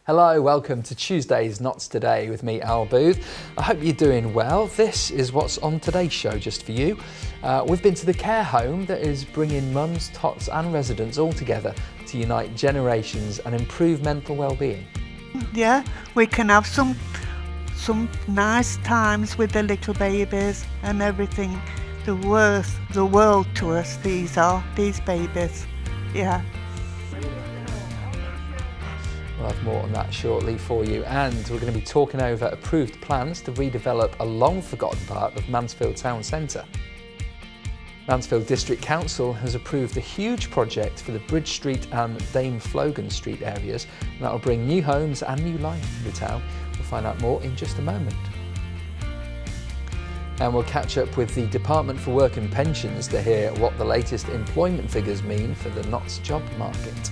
Hello, welcome to Tuesday's Notts Today with me, Al Booth. I hope you're doing well. This is what's on today's show just for you. We've been to the care home that is bringing mums, tots and residents all together to unite generations and improve mental well-being. Yeah, we can have some nice times with the little babies and everything. They're worth the world to us, these babies. Yeah. We'll have more on that shortly for you, and we're going to be talking over approved plans to redevelop a long-forgotten part of Mansfield Town Centre. Mansfield District Council has approved a huge project for the Bridge Street and Dame Flogan Street areas, and that will bring new homes and new life to the town. We'll find out more in just a moment. And we'll catch up with the Department for Work and Pensions to hear what the latest employment figures mean for the Notts job market.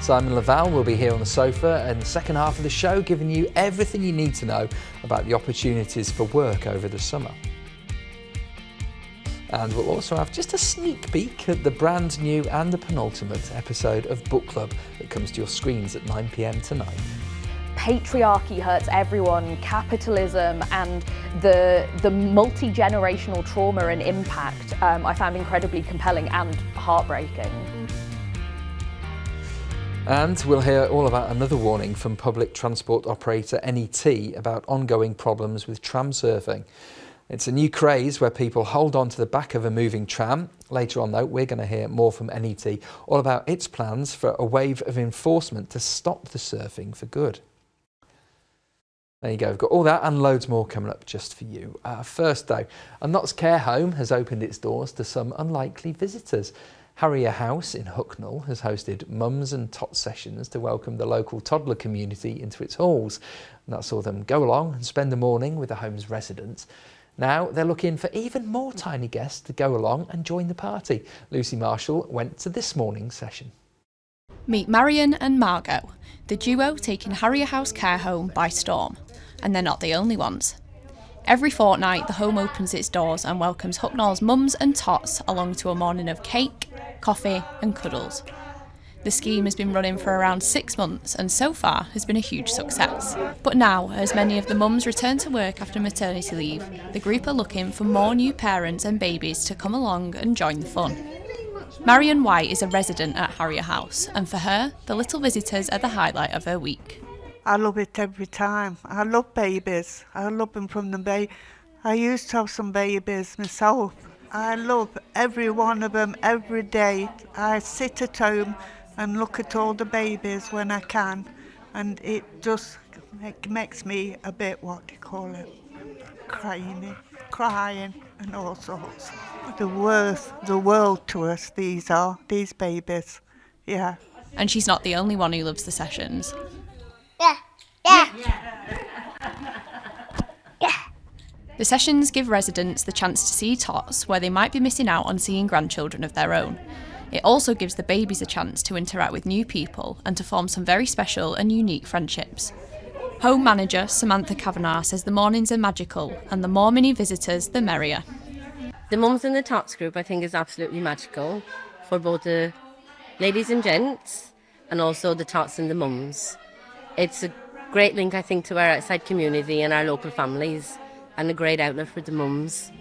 Simon Laval will be here on the sofa in the second half of the show, giving you everything you need to know about the opportunities for work over the summer. And we'll also have just a sneak peek at the brand new and the penultimate episode of Book Club that comes to your screens at 9 p.m. tonight. Patriarchy hurts everyone, capitalism and the multi-generational trauma and impact I found incredibly compelling and heartbreaking. And we'll hear all about another warning from public transport operator NET about ongoing problems with tram surfing. It's a new craze where people hold on to the back of a moving tram. Later on though, we're going to hear more from NET all about its plans for a wave of enforcement to stop the surfing for good. There you go, we've got all that and loads more coming up just for you. First though, a Notts care home has opened its doors to some unlikely visitors. Harrier House in Hucknall has hosted mums and tots sessions to welcome the local toddler community into its halls. And that saw them go along and spend the morning with the home's residents. Now they're looking for even more tiny guests to go along and join the party. Lucy Marshall went to this morning's session. Meet Marion and Margot, the duo taking Harrier House Care Home by storm. And they're not the only ones. Every fortnight, the home opens its doors and welcomes Hucknall's mums and tots along to a morning of cake, coffee and cuddles. The scheme has been running for around 6 months and so far has been a huge success. But now, as many of the mums return to work after maternity leave, the group are looking for more new parents and babies to come along and join the fun. Marion White is a resident at Harrier House, and for her, the little visitors are the highlight of her week. I love it every time. I love babies. I love them from the baby. I used to have some babies myself. I love every one of them every day. I sit at home and look at all the babies when I can, and it just makes me a bit, what do you call it, crying and all sorts. They're worth the world to us, these babies, yeah. And she's not the only one who loves the sessions. The sessions give residents the chance to see tots where they might be missing out on seeing grandchildren of their own. It also gives the babies a chance to interact with new people and to form some very special and unique friendships. Home manager Samantha Kavanagh says the mornings are magical and the more mini visitors, the merrier. The mums and the tots group I think is absolutely magical for both the ladies and gents and also the tots and the mums. It's a great link I think to our outside community and our local families, and a great outlet for the mums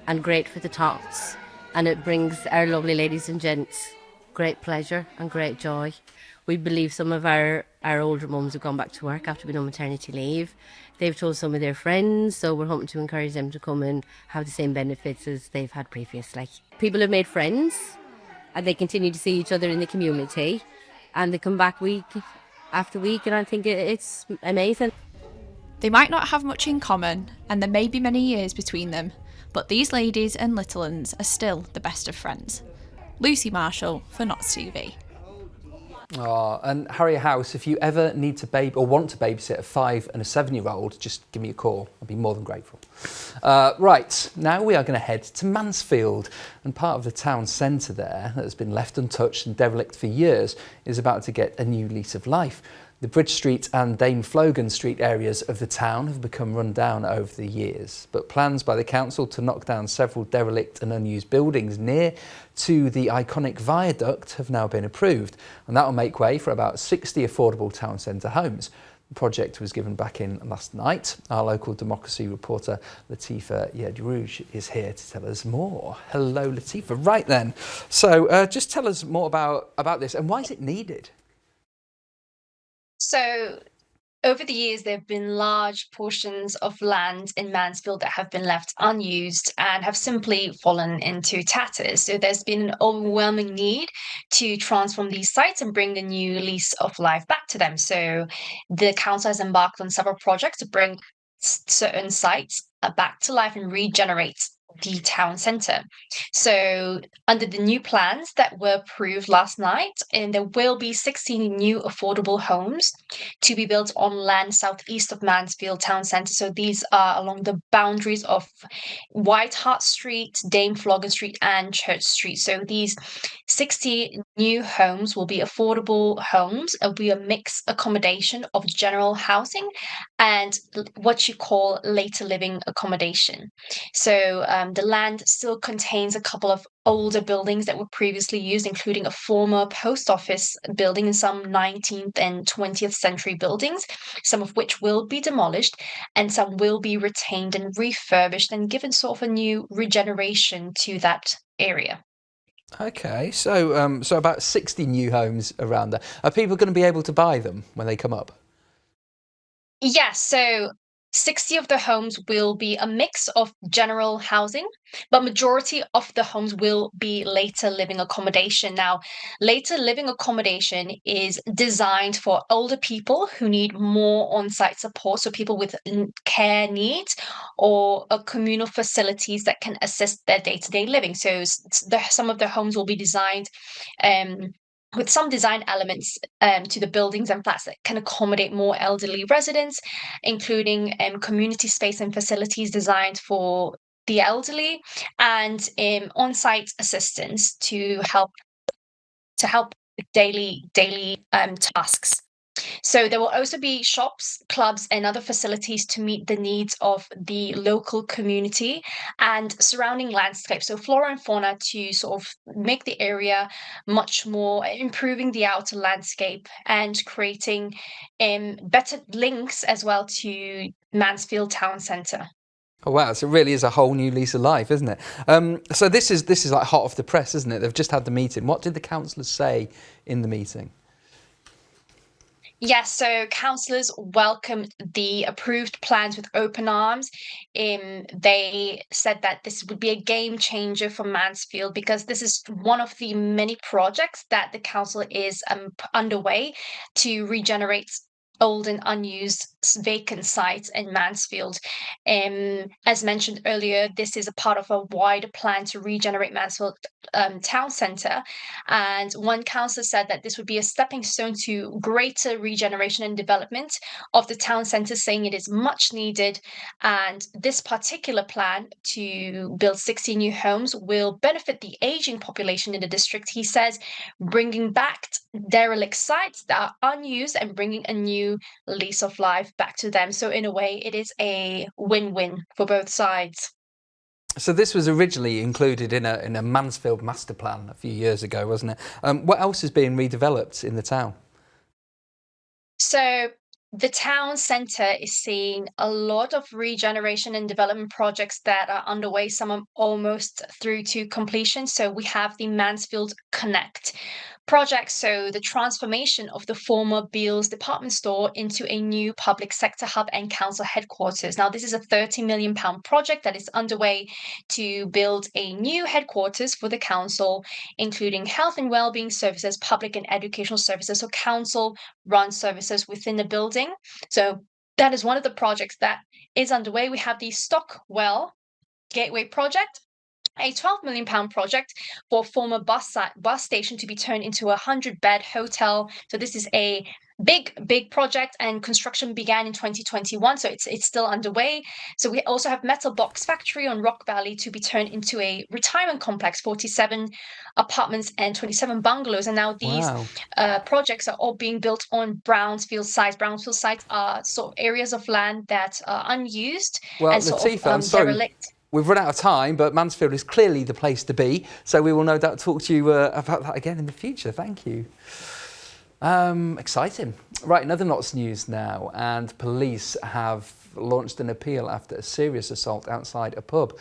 and great for the tots, and it brings our lovely ladies and gents great pleasure and great joy. We believe some of our older mums have gone back to work after being on maternity leave. They've told some of their friends, so we're hoping to encourage them to come and have the same benefits as they've had previously. People have made friends and they continue to see each other in the community, and they come back week after week, and I think it's amazing. They might not have much in common, and there may be many years between them, but these ladies and little uns are still the best of friends. Lucy Marshall for Notts TV. And Harrier House, if you ever need to want to babysit a 5 and a 7-year-old, just give me a call. I'd be more than grateful. Right, now we are going to head to Mansfield, and part of the town centre there that has been left untouched and derelict for years is about to get a new lease of life. The Bridge Street and Dame Flogan Street areas of the town have become run down over the years, but plans by the council to knock down several derelict and unused buildings near to the iconic viaduct have now been approved, and that will make way for about 60 affordable town centre homes. The project was given back in last night. Our local democracy reporter Latifa Yedrouj is here to tell us more. Hello Latifa. Right then, so just tell us more about this and why is it needed? So, over the years, there have been large portions of land in Mansfield that have been left unused and have simply fallen into tatters. So, there's been an overwhelming need to transform these sites and bring a new lease of life back to them. So, the council has embarked on several projects to bring certain sites back to life and regenerate the town centre. So, under the new plans that were approved last night, and there will be 16 new affordable homes to be built on land southeast of Mansfield town centre. So, these are along the boundaries of White Hart Street, Dame Flogan Street, and Church Street. So, these 60 new homes will be affordable homes. It'll be a mixed accommodation of general housing and what you call later living accommodation. So the land still contains a couple of older buildings that were previously used, including a former post office building and some 19th and 20th century buildings, some of which will be demolished and some will be retained and refurbished and given sort of a new regeneration to that area. Okay, so so about 60 new homes around there. Are people going to be able to buy them when they come up? Yes, so 60 of the homes will be a mix of general housing, but majority of the homes will be later living accommodation. Now, later living accommodation is designed for older people who need more on-site support, so people with care needs or communal facilities that can assist their day-to-day living. So some of the homes will be designed with some design elements to the buildings and flats that can accommodate more elderly residents, including community space and facilities designed for the elderly, and on-site assistance to help with daily tasks. So there will also be shops, clubs, and other facilities to meet the needs of the local community and surrounding landscape. So flora and fauna to sort of make the area much more, improving the outer landscape and creating better links as well to Mansfield town centre. Oh wow, so it really is a whole new lease of life, isn't it? So this is like hot off the press, isn't it? They've just had the meeting. What did the councillors say in the meeting? Yes, so councillors welcomed the approved plans with open arms. They said that this would be a game changer for Mansfield because this is one of the many projects that the council is underway to regenerate old and unused vacant sites in Mansfield. As mentioned earlier, this is a part of a wider plan to regenerate Mansfield town centre. And one councillor said that this would be a stepping stone to greater regeneration and development of the town centre, saying it is much needed. And this particular plan to build 60 new homes will benefit the ageing population in the district, he says, bringing back derelict sites that are unused and bringing a new lease of life back to them. So in a way, it is a win-win for both sides. So this was originally included in a Mansfield master plan a few years ago, wasn't it? What else is being redeveloped in the town? So the town centre is seeing a lot of regeneration and development projects that are underway. Some are almost through to completion. So we have the Mansfield Connect project, so the transformation of the former Beals department store into a new public sector hub and council headquarters. Now, this is a £30 million project that is underway to build a new headquarters for the council, including health and wellbeing services, public and educational services, so council-run services within the building. So that is one of the projects that is underway. We have the Stockwell Gateway project, a £12 million project for a former bus station to be turned into a 100-bed hotel. So this is a big project, and construction began in 2021, so it's still underway. So we also have Metal Box Factory on Rock Valley to be turned into a retirement complex, 47 apartments and 27 bungalows. And now these projects are all being built on brownfield sites. Brownfield sites are sort of areas of land that are unused and Latifa, I'm sorry. derelict. We've run out of time, but Mansfield is clearly the place to be. So we will no doubt talk to you about that again in the future. Thank you. Exciting. Right, another Notts news now, and police have launched an appeal after a serious assault outside a pub.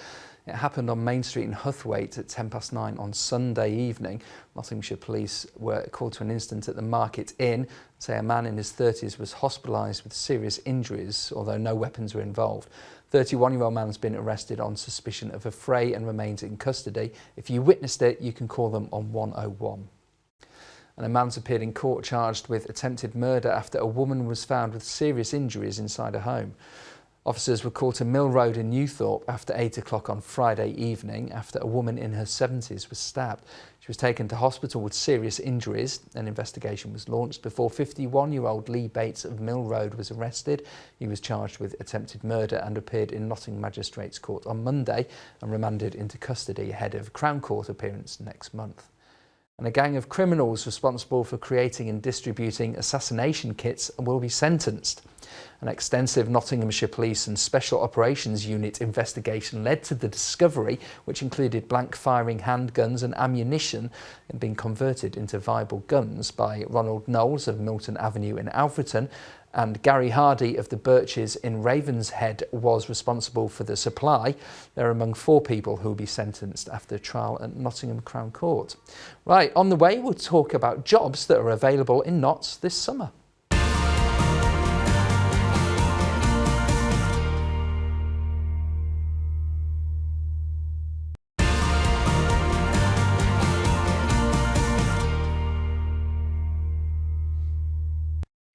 It happened on Main Street in Huthwaite at 9:10 on Sunday evening. Nottinghamshire police were called to an incident at the Market Inn. Say a man in his 30s was hospitalised with serious injuries, although no weapons were involved. 31-year-old man has been arrested on suspicion of a fray and remains in custody. If you witnessed it, you can call them on 101. And a man's appeared in court charged with attempted murder after a woman was found with serious injuries inside a home. Officers were called to Mill Road in Newthorpe after 8 o'clock on Friday evening after a woman in her 70s was stabbed. She was taken to hospital with serious injuries. An investigation was launched before 51-year-old Lee Bates of Mill Road was arrested. He was charged with attempted murder and appeared in Nottingham Magistrates Court on Monday and remanded into custody ahead of Crown Court appearance next month. And a gang of criminals responsible for creating and distributing assassination kits will be sentenced. An extensive Nottinghamshire Police and Special Operations Unit investigation led to the discovery, which included blank-firing handguns and ammunition and being converted into viable guns by Ronald Knowles of Milton Avenue in Alfreton, and Gary Hardy of the Birches in Ravenshead was responsible for the supply. They're among 4 people who will be sentenced after trial at Nottingham Crown Court. Right, on the way we'll talk about jobs that are available in Notts this summer.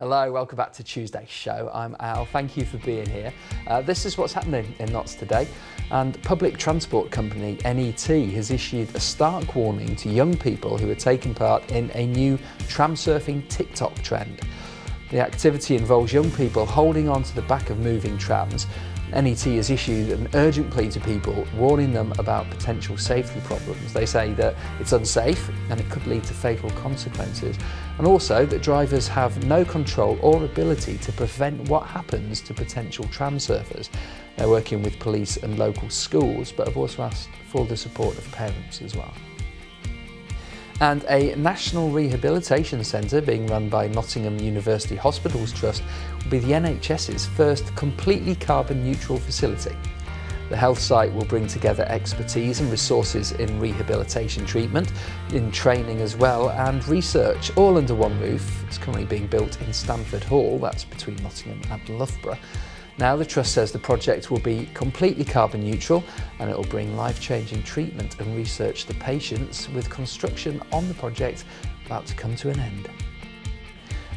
Hello, welcome back to Tuesday's show. I'm Al, thank you for being here. This is what's happening in Notts today, and public transport company NET has issued a stark warning to young people who are taking part in a new tram surfing TikTok trend. The activity involves young people holding on to the back of moving trams. NET has issued an urgent plea to people, warning them about potential safety problems. They say that it's unsafe and it could lead to fatal consequences, and also that drivers have no control or ability to prevent what happens to potential tram surfers. They're working with police and local schools, but have also asked for the support of parents as well. And a national rehabilitation centre being run by Nottingham University Hospitals Trust will be the NHS's first completely carbon neutral facility. The health site will bring together expertise and resources in rehabilitation treatment, in training as well, and research, all under one roof. It's currently being built in Stamford Hall, that's between Nottingham and Loughborough. Now the Trust says the project will be completely carbon neutral and it will bring life-changing treatment and research to patients, with construction on the project about to come to an end.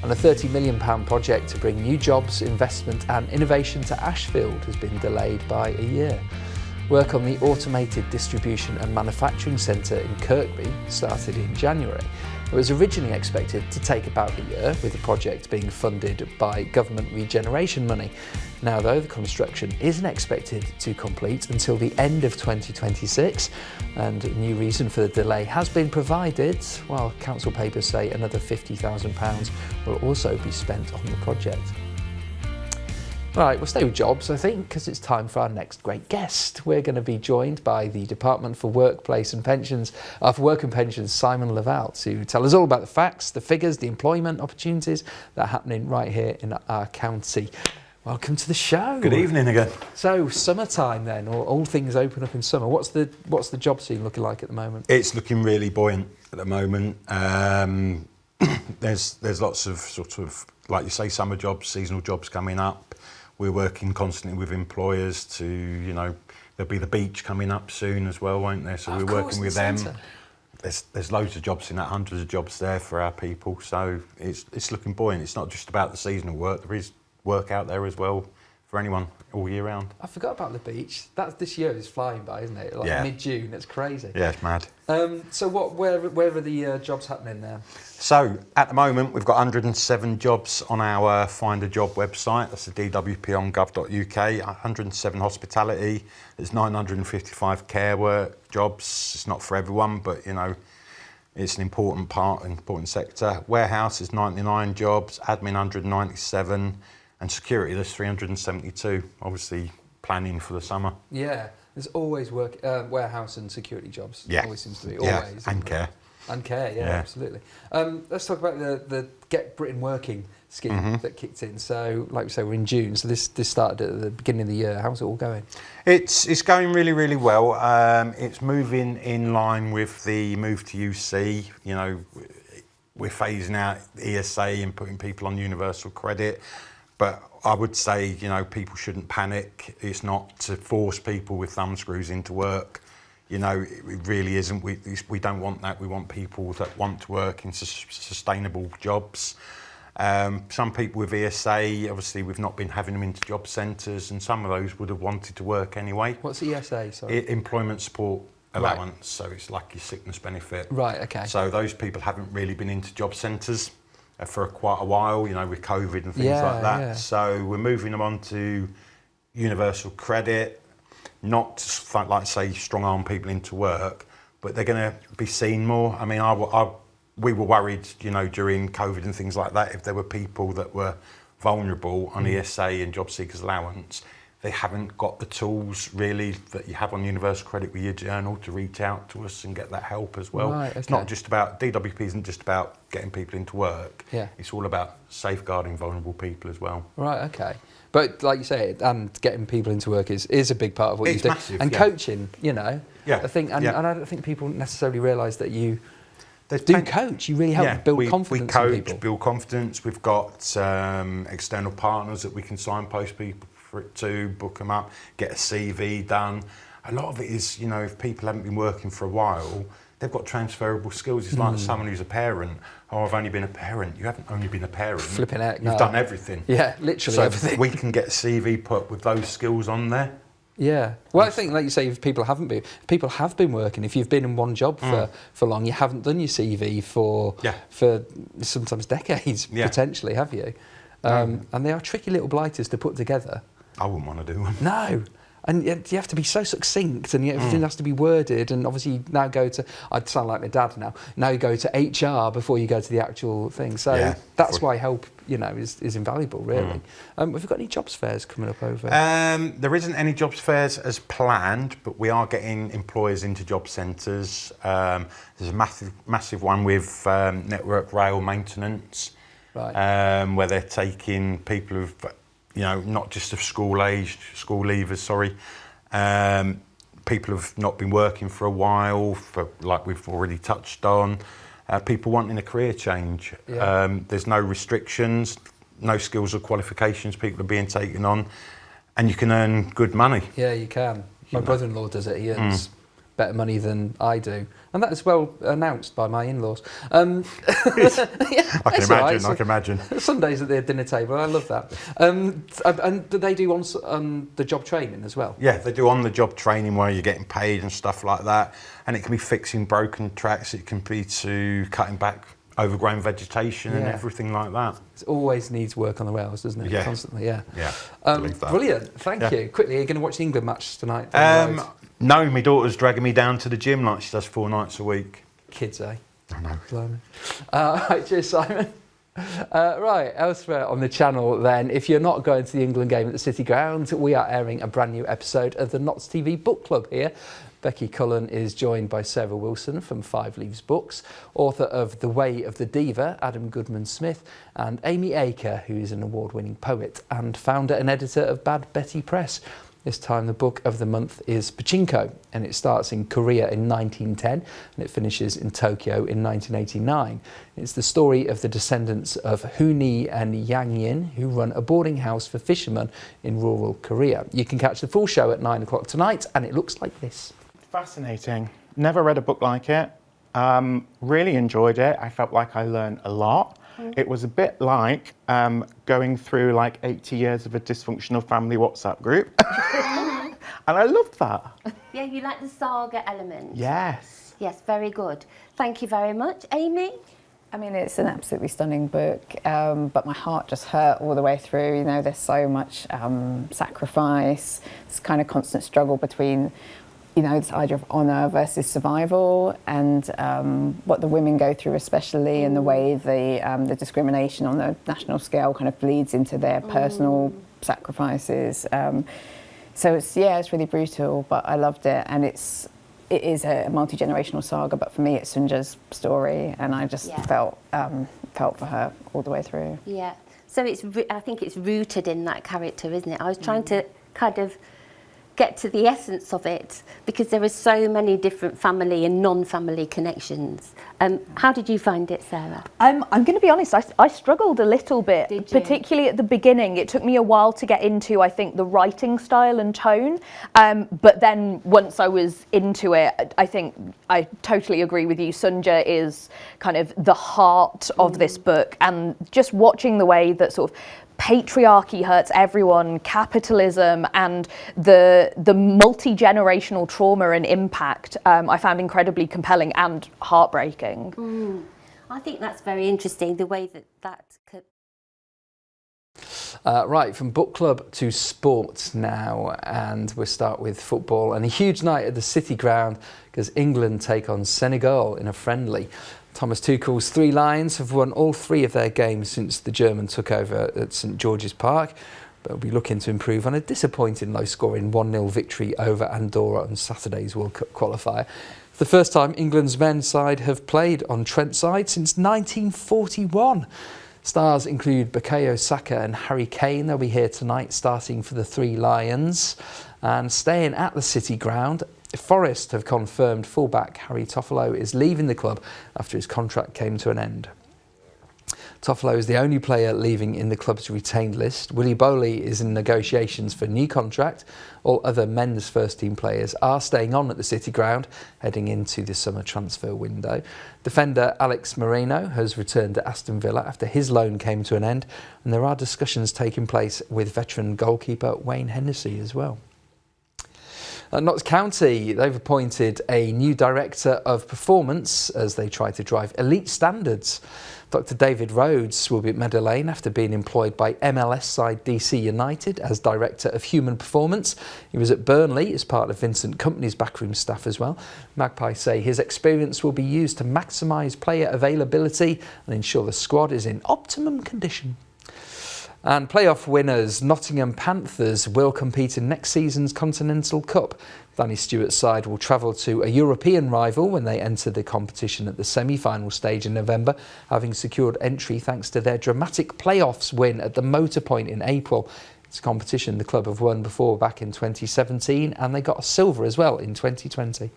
And a £30 million project to bring new jobs, investment and innovation to Ashfield has been delayed by a year. Work on the Automated Distribution and Manufacturing Centre in Kirkby started in January. It was originally expected to take about a year, with the project being funded by government regeneration money. Now though, the construction isn't expected to complete until the end of 2026, and a new reason for the delay has been provided, while council papers say another £50,000 will also be spent on the project. Right, we'll stay with jobs, I think, because it's time for our next great guest. We're going to be joined by the Department for Work and Pensions, Simon Laval, to tell us all about the facts, the figures, the employment opportunities that are happening right here in our county. Welcome to the show. Good evening again. So, summertime then, or all things open up in summer. What's the job scene looking like at the moment? It's looking really buoyant at the moment. There's lots of sort of, like you say, summer jobs, seasonal jobs coming up. We're working constantly with employers to, there'll be the beach coming up soon as well, won't there? So we're working with them. There's loads of jobs in that, hundreds of jobs there for our people. So it's looking buoyant. It's not just about the seasonal work. There is work out there as well for anyone all year round. I forgot about the beach. This year is flying by, isn't it? Like Yeah. mid-June, it's crazy. Yeah, it's mad. So where are the jobs happening there? So at the moment, we've got 107 jobs on our Find a Job website. That's the dwp.gov.uk. 107 hospitality. There's 955 care work jobs. It's not for everyone, but you know, it's an important sector. Warehouse is 99 jobs. Admin 197, and security there's 372. Obviously, planning for the summer. Yeah, there's always warehouse and security jobs. Yeah, always seems to be. yeah, Always. and care. And care, yeah, Yeah. absolutely. Let's talk about the Get Britain Working scheme that kicked in. So, like we say, we're in June, so this started at the beginning of the year. How's it all going? It's going really, really well. It's moving in line with the move to UC. You know, we're phasing out ESA and putting people on universal credit. But I would say, you know, people shouldn't panic. It's not to force people with thumb screws into work. You know, it really isn't. We don't want that. We want people that want to work in sustainable jobs. Some people with ESA, obviously, we've not been having them into job centres, and some of those would have wanted to work anyway. What's ESA, sorry? Employment support allowance, Right. so it's like your sickness benefit. Right, okay. So those people haven't really been into job centres for quite a while, you know, with COVID and things like that. Yeah. So we're moving them on to universal credit, not to, like say, strong-arm people into work, but they're going to be seen more. I mean, we were worried, you know, during COVID and things like that, if there were people that were vulnerable on ESA and job seekers allowance, they haven't got the tools really that you have on universal credit with your journal to reach out to us and get that help as well. Right, It's okay. not just about, DWP isn't just about getting people into work. Yeah. It's all about safeguarding vulnerable people as well. Right, okay. But like you say, and getting people into work is a big part of what It's you do. massive, And yeah. coaching, you know. Yeah, I think, and yeah. I don't think people necessarily realise that you There's do plenty- coach. You really help build confidence we coach, in people. build confidence. We've got external partners that we can signpost people to, book them up, get a CV done. A lot of it is, you know, if people haven't been working for a while, they've got transferable skills. It's like someone who's a parent. Oh, I've only been a parent. You haven't only been a parent. Flipping heck, You've no. done everything. Yeah, literally So everything. we can get a CV put with those skills on there. Yeah. Well, I think, like you say, if people have been working, if you've been in one job for long, you haven't done your CV for sometimes decades, Yeah. potentially, have you? And they are tricky little blighters to put together. I wouldn't want to do one. No. And you have to be so succinct, and everything has to be worded. And obviously, you now go to, I'd sound like my dad now. Now you go to HR before you go to the actual thing. So Yeah. that's why help, you know, is invaluable, really. Have we got any jobs fairs coming up over? There isn't any jobs fairs as planned, but we are getting employers into job centres. There's a massive one with Network Rail Maintenance, Right. where they're taking people who've, you know, not just of school leavers, people who've not been working for a while, like we've already touched on, people wanting a career change. Yeah. There's no restrictions, no skills or qualifications people are being taken on, and you can earn good money. Yeah, you can. My brother-in-law does it. He earns better money than I do, and that is well announced by my in-laws. Yeah, I it's all right. can imagine. Sundays at the dinner table, I love that. And do they do on the job training as well? Yeah, they do on-the-job training where you're getting paid and stuff like that, and it can be fixing broken tracks, it can be to cutting back overgrown vegetation and Yeah. everything like that. It always needs work on the rails, doesn't it? Yeah. Constantly, yeah. Yeah, believe that. Brilliant, thank Yeah. you. Quickly, are you going to watch the England match tonight? down the road? No, my daughter's dragging me down to the gym like she does 4 nights a week. Kids, eh? I know. Blimey. Right, cheers, Simon. Right, elsewhere on the channel then, if you're not going to the England game at the City Ground, we are airing a brand new episode of the Notts TV Book Club here. Becky Cullen is joined by Sarah Wilson from Five Leaves Books, author of The Way of the Diva, Adam Goodman-Smith, and Amy Aker, who is an award-winning poet and founder and editor of Bad Betty Press. This time the book of the month is Pachinko, and it starts in Korea in 1910 and it finishes in Tokyo in 1989. It's the story of the descendants of Hooni and Yang Yin, who run a boarding house for fishermen in rural Korea. You can catch the full show at 9 o'clock tonight, and it looks like this. Fascinating. Never read a book like it. Really enjoyed it. I felt like I learned a lot. It was a bit like going through like 80 years of a dysfunctional family WhatsApp group. And I loved that. Yeah, you like the saga element? Yes. Yes, very good. Thank you very much. Amy? I mean, it's an absolutely stunning book, but my heart just hurt all the way through. You know, there's so much sacrifice, this kind of constant struggle between, you know, this idea of honour versus survival, and what the women go through, especially, and the way the discrimination on the national scale kind of bleeds into their personal sacrifices. So it's really brutal, but I loved it, and it is a multi-generational saga, but for me it's Sunja's story, and I just felt for her all the way through. Yeah, so I think it's rooted in that character, isn't it? I was trying to kind of get to the essence of it, because there are so many different family and non-family connections. How did you find it, Sarah? I'm going to be honest, I struggled a little bit, particularly at the beginning. It took me a while to get into, I think, the writing style and tone. But then once I was into it, I think I totally agree with you. Sunja is kind of the heart of this book, and just watching the way that sort of patriarchy hurts everyone, capitalism, and the multi-generational trauma and impact, I found incredibly compelling and heartbreaking. I think that's very interesting, the way that could... Right, from book club to sports now, and we'll start with football, and a huge night at the City Ground because England take on Senegal in a friendly. Thomas Tuchel's Three Lions have won all 3 of their games since the German took over at St George's Park, but will be looking to improve on a disappointing low-scoring 1-0 victory over Andorra on Saturday's World Cup qualifier. It's the first time England's men's side have played on Trent side since 1941. Stars include Bukayo Saka and Harry Kane. They'll be here tonight starting for the Three Lions. And staying at the City Ground, Forest have confirmed fullback Harry Toffolo is leaving the club after his contract came to an end. Toffolo is the only player leaving in the club's retained list. Willy Bowley is in negotiations for a new contract. All other men's first team players are staying on at the City Ground heading into the summer transfer window. Defender Alex Moreno has returned to Aston Villa after his loan came to an end, and there are discussions taking place with veteran goalkeeper Wayne Hennessy as well. At Notts County, they've appointed a new director of performance as they try to drive elite standards. Dr David Rhodes will be at Meadow Lane after being employed by MLS side DC United as Director of Human Performance. He was at Burnley as part of Vincent Kompany's backroom staff as well. Magpies say his experience will be used to maximise player availability and ensure the squad is in optimum condition. And playoff winners Nottingham Panthers will compete in next season's Continental Cup. Danny Stewart's side will travel to a European rival when they enter the competition at the semi-final stage in November, having secured entry thanks to their dramatic playoffs win at the Motorpoint in April. It's a competition the club have won before back in 2017, and they got a silver as well in 2020.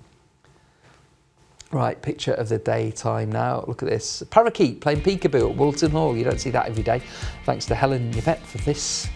Right, picture of the day time now. Look at this. A parakeet playing peekaboo at Woolton Hall. You don't see that every day. Thanks to Helen Yvette for this.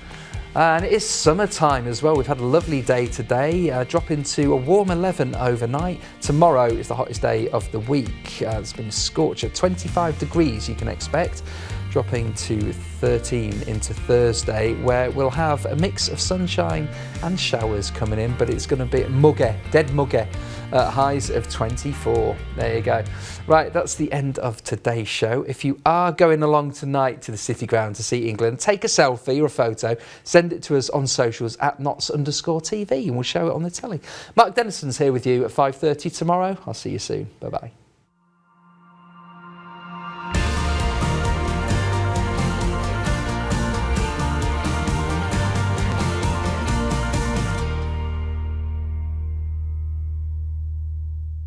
And it is summertime as well. We've had a lovely day today, dropping to a warm 11 overnight. Tomorrow is the hottest day of the week. It's been a scorcher, 25 degrees you can expect, dropping to 13 into Thursday, where we'll have a mix of sunshine and showers coming in, but it's going to be muggy, dead muggy. Highs of 24. There you go. Right, that's the end of today's show. If you are going along tonight to the City Ground to see England, take a selfie or a photo, send it to us on socials at Notts_TV, and we'll show it on the telly. Mark Dennison's here with you at 5:30 tomorrow. I'll see you soon. Bye-bye.